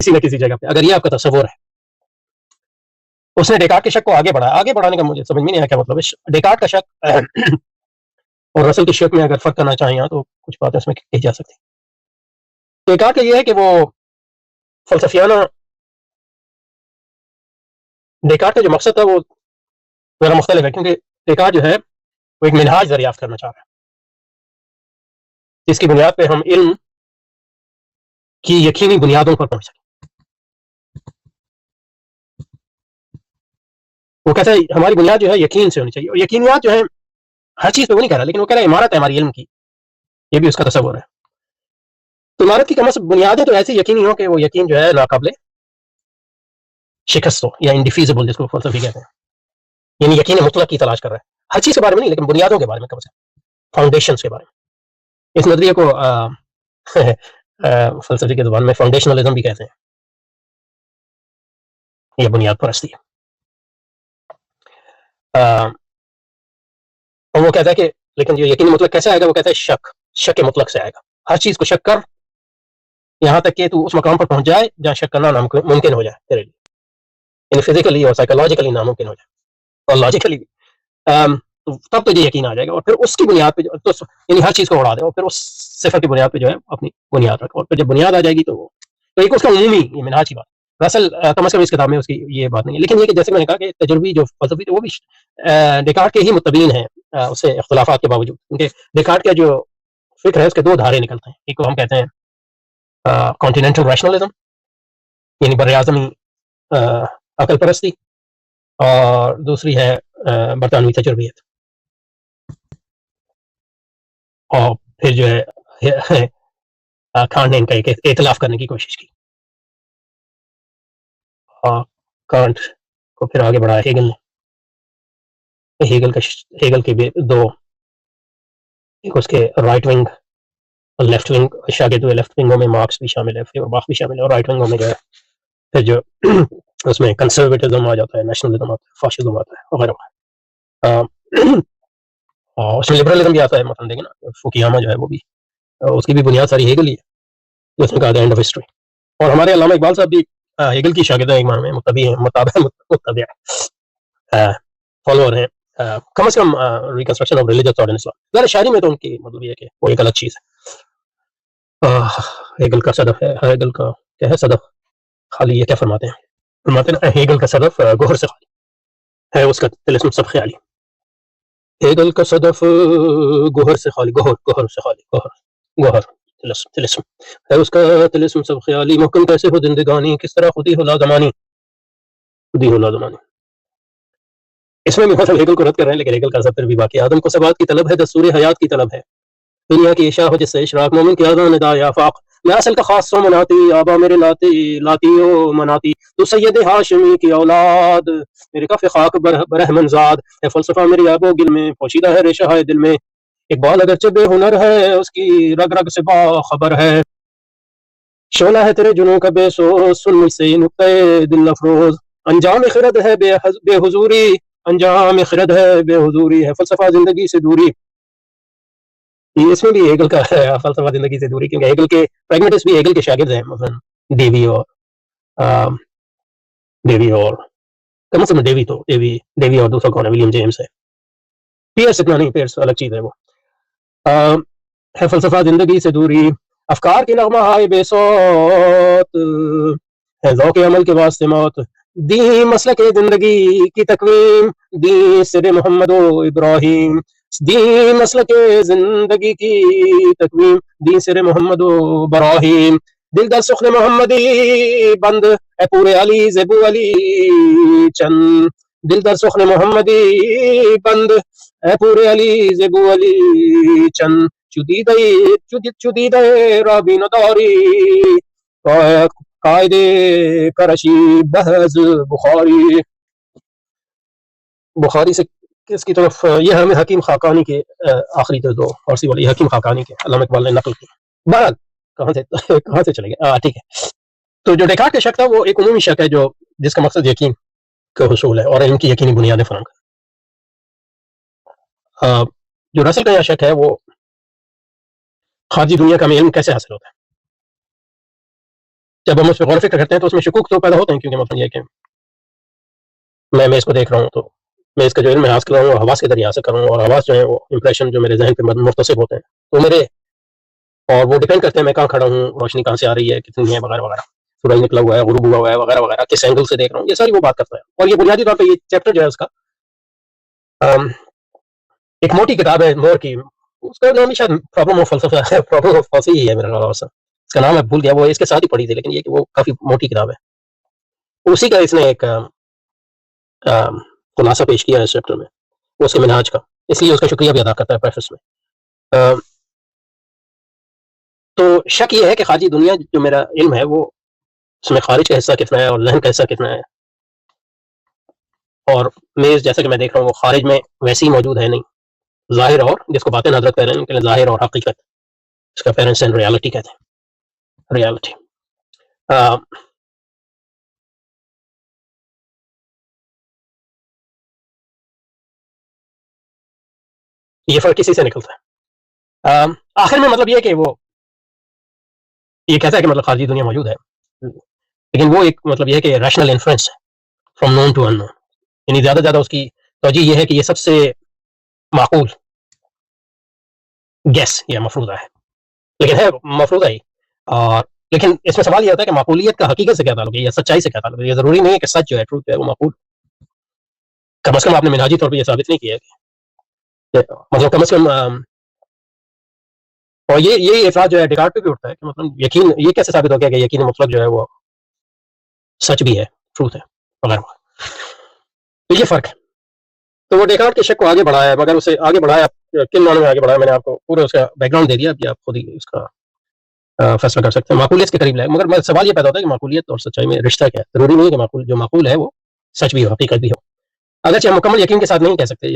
کسی نہ کسی جگہ پہ، اگر یہ آپ کا تصور ہے. اس نے ڈیکارٹ کے شک کو آگے بڑھایا. آگے بڑھانے کا مجھے سمجھ میں نہیں آیا کیا مطلب ہے. ڈیکارٹ کا شک اور رسل کے شک میں اگر فرق کرنا چاہیں تو کچھ باتیں اس میں کہی جا سکتی. ڈیکارٹ کا یہ ہے کہ وہ فلسفیانہ، ڈیکارٹ کا جو مقصد تھا وہ ذرا مختلف ہے، کیونکہ ڈیکارٹ جو ہے وہ ایک منہاج دریافت کرنا چاہ رہا ہے جس کی بنیاد پہ ہم علم کی یقینی بنیادوں پر پہنچ سکیں. وہ کہتا ہے ہماری بنیاد جو ہے یقین سے ہونی چاہیے، اور یقینیات جو ہے ہر چیز پہ وہ نہیں کہہ رہا، لیکن وہ کہہ رہا ہے عمارت ہے ہماری علم کی، یہ بھی اس کا تصور ہے. تو عمارت کی کم از کم بنیادیں تو ایسی یقینی ہوں کہ وہ یقین جو ہے ناقابل شکست ہو، یا انڈیفیزبل جس کو فلسفی کہتے ہیں، یعنی یقین مطلق کی تلاش کر رہا ہے، ہر چیز کے بارے میں نہیں لیکن بنیادوں کے بارے میں، کم از کم فاؤنڈیشنز کے بارے میں. اس نظریے کو فلسفی کے زبان میں فاؤنڈیشنلزم بھی کہتے ہیں، یہ بنیاد پرستی ہے. اور وہ کہتا ہے کہ لیکن جو یقین مطلق کیسے آئے گا، وہ کہتا ہے شک مطلق سے آئے گا. ہر چیز کو شک کر یہاں تک کہ تو اس مقام پر پہنچ جائے جہاں شک کرنا ممکن ہو جائے تیرے لیے، یعنی فزیکلی اور سائیکولوجیکلی ناممکن ہو جائے اور لاجیکلی بھی. تب تجھے یقین آ جائے گا، اور پھر اس کی بنیاد پہ یعنی ہر چیز کو اڑا دے، اور پھر اس صفت کی بنیاد پہ جو ہے اپنی بنیاد رکھو، اور پھر جب بنیاد آ جائے گی تو ایک اس کا عمومی یہ منہاج کی بات. اصل کم از کم اس کتاب میں اس کی یہ بات نہیں ہے، لیکن یہ کہ جیسے میں نے کہا کہ تجربی جو فلسفی تھے وہ بھی ڈیکارٹ کے ہی متبین ہیں، اس سے اختلافات کے باوجود، کیونکہ ڈیکارٹ کا جو فکر ہے اس کے دو دھارے نکلتے ہیں. ایک کو ہم کہتے ہیں کانٹیننٹل ریشنلزم، یعنی بر اعظمی عقل پرستی، اور دوسری ہے برطانوی تجربیت. اور پھر جو ہے کانٹ نے ان کا ایک ائتلاف کرنے کی کوشش کی، اور کانٹ کو پھر آگے بڑھایا ہیگل نے. ہیگل کے بھی دو، ایک اس کے رائٹ ونگ اور لیفٹ ونگ شاگرد ہوئے. لیفٹ ونگوں میں مارکس بھی شامل ہے، پھر باخ بھی شامل ہے، اور رائٹ ونگوں میں جو ہے پھر جو اس میں کنسرویٹزم آ جاتا ہے، نیشنلزم آتا ہے، فاشزم آتا ہے وغیرہ. اور اس میں لبرلزم بھی آتا ہے. مثلا دیکھیں نا فوکیاما جو ہے وہ بھی اس کی بھی بنیاد ساری ہیگل ہی ہے، جو اس نے کہا اینڈ آف ہسٹری. اور ہمارے علامہ اقبال صاحب بھی ہیگل کی شاگرد ہیں، ایک معنی میں متبع فالوور ہیں، کم از کم reconstruction of religious thought in Islam. ظاہر شاعری میں تو ان کی مطلب یہ ہے کہ وہ ایک الگ چیز ہے. ہیگل کا صدف ہے، ہیگل کا کیا ہے صدف خالی، یہ کیا فرماتے ہیں ہیگل کا صدف گوہر سے خالی ہے، اس کا طلسم سب خیالی. ہیگل کا صدف گوہر سے خالی، گوہر سے خالی، گوہر طلسم ہے اس کا طلسم سب خیالی. محکم کیسے ہو زندگانی، کس طرح خودی ہو لازمانی. اس میں بھی مطلب ہیگل کو رد کر رہے ہیں، لیکن ہیگل کا ذکر بھی باقی. آدم کو ثبات کی طلب ہے، دستور حیات کی طلب ہے، دنیا کی اشاع ہو جس سے اشراق، مومن کی آزاں ندا یا آفاق. میں اصل کا خاص سو مناتی، آبا میرے لاتی و مناتی. تو سید ہاشمی کی اولاد، میرے کف خاک برہمن زاد ہے. فلسفہ میری آب و گل میں پوشیدہ ہے، ریشہ ہے دل میں. اقبال اگرچہ بے ہنر ہے، اس کی رگ رگ سے باخبر ہے. شعلہ ہے تیرے جنوں کا بے سوز، سن مجھ سے نقطۂ دل افروز. انجام خرد ہے بے حضوری، انجام خرد ہے بے حضوری ہے. فلسفہ زندگی سے دوری. اس میں بھی ہیگل کا ہے فلسفہ زندگی سے دوری، کیونکہ ہیگل کے پریگمیٹسٹ بھی ہیگل کے شاگرد ہیں، مثلا ڈیوی اور کم از کم ڈیوی اور دوسرا کون ہے، ولیم جیمس ہے. پیئرس اتنا نہیں، پیئرس الگ چیز ہے. وہ ہے فلسفہ زندگی سے دوری. افکار کی نغمہ ہائے بے صوت ہے، ذوق عمل کے واسطے موت. دی مسلک زندگی کی تقویم، دی سر محمد و ابراہیم. دی مسلک زندگی کی تقویم، دی سر محمد و ابراہیم. دل در سخن محمدی بند اے پورے علی زبو علی چند. دل در سخن محمدی بند اے پورے علی زبو علی چند. چدیدہ رابین داری، قائد کرشی بحث بخاری سے کس کی طرف. یہ ہمیں حکیم خاقانی کے آخری دو فارسی والی حکیم خاقانی کے علامہ اقبال نے نقل کی. بہرحال کہاں سے چلے گئے، ٹھیک ہے. تو جو ڈیکارٹ کا شک تھا وہ ایک عمومی شک ہے جو جس کا مقصد یقین کا حصول ہے اور علم کی یقینی بنیادیں فراہم کرنا. جو رسل کا یہ شک ہے وہ خارجی دنیا کا علم کیسے حاصل ہوتا ہے. جب ہم اس پہ غور و فکر کرتے ہیں تو اس میں شکوک تو پیدا ہوتے ہیں، کیونکہ مثلا یہ کہ میں اس کو دیکھ رہا ہوں تو میں اس کا جو علم حاصل کر رہا ہوں وہ حواس کے ذریعے حاصل کر رہا ہوں، اور حواس جو ہیں وہ امپریشن جو میرے ذہن پہ مرتسب ہوتے ہیں، تو میرے اور وہ ڈیپینڈ کرتے ہیں میں کہاں کھڑا ہوں، روشنی کہاں سے آ رہی ہے، کتنی ہے، وغیرہ وغیرہ، سورج نکلا ہوا ہے، غروب ہوا ہوا ہے، وغیرہ وغیرہ، کس اینگل سے دیکھ رہا ہوں، یہ ساری وہ بات کرتا ہے. اور یہ بنیادی طور پہ یہ چیپٹر جو ہے اس کا ایک موٹی کتاب ہے مور کی، اس کا نام شاید پرابلم آف فلسفہ ہے، پرابلم آف فلسفہ ہی ہے میرا خیال سے، اس کا نام میں بھول گیا، وہ اس کے ساتھ ہی پڑھی تھی، لیکن یہ کہ وہ کافی موٹی کتاب ہے، اسی کا اس نے ایک خلاصہ پیش کیا ہے اس چیپٹر میں، وہ اس کے منہاج کا، اس لیے اس کا شکریہ بھی ادا کرتا ہے پریفس میں. تو شک یہ ہے کہ خارجی دنیا جو میرا علم ہے وہ اس میں خارج کا حصہ کتنا ہے اور ذہن کا حصہ کتنا ہے، اور میز جیسا کہ میں دیکھ رہا ہوں وہ خارج میں ویسے ہی موجود ہے نہیں، ظاہر اور جس کو باطن حضرت کہہ رہے ہیں کہ ظاہر اور حقیقت، اس کا پیرنٹس اینڈ ریالٹی کہتے ہیں، ریالٹی. یہ فرق کسی سے نکلتا ہے. آخر میں مطلب یہ ہے کہ وہ یہ کہتا ہے کہ مطلب خارجی دنیا موجود ہے، لیکن وہ ایک مطلب یہ ہے کہ ریشنل انفرنس ہے فرام نون ٹو ان نون، یعنی زیادہ سے زیادہ اس کی توجہ یہ ہے کہ یہ سب سے معقول گیس یا مفروضہ ہے، لیکن ہے مفروضہ ہی. اور لیکن اس میں سوال یہ ہوتا ہے کہ معقولیت کا حقیقت سے کیا تعلق ہے یا سچائی سے کیا تعلق ہے. یہ ضروری نہیں ہے کہ سچ جو ہے ٹروتھ ہے وہ معقول، کم از کم آپ نے منہاجی طور پہ یہ ثابت نہیں کیا ہے کہ مطلب کم از کم اور یہ افراد جو ہے ڈیکارٹ پہ بھی اٹھتا ہے کہ مطلب یقین یہ کیسے ثابت ہو گیا کہ یقین مطلق جو ہے وہ سچ بھی ہے، ٹروتھ ہے وغیرہ. تو یہ فرق ہے. تو وہ ڈیکارٹ کے شک کو آگے بڑھایا ہے، مگر اسے آگے بڑھایا کن معنوں میں آگے بڑھایا، میں نے آپ کو پورا اس کا بیک گراؤنڈ دے دیا، اب آپ خود ہی اس کا فیصلہ کر سکتے ہیں. معقولیت کے قریب لائے، مگر سوال یہ پیدا ہوتا ہے کہ معقولیت اور سچائی میں رشتہ کیا ہے. ضروری نہیں ہے کہ جو معقول ہے وہ سچ بھی ہو، حقیقت بھی ہو، اگرچہ ہم مکمل یقین کے ساتھ نہیں کہہ سکتے.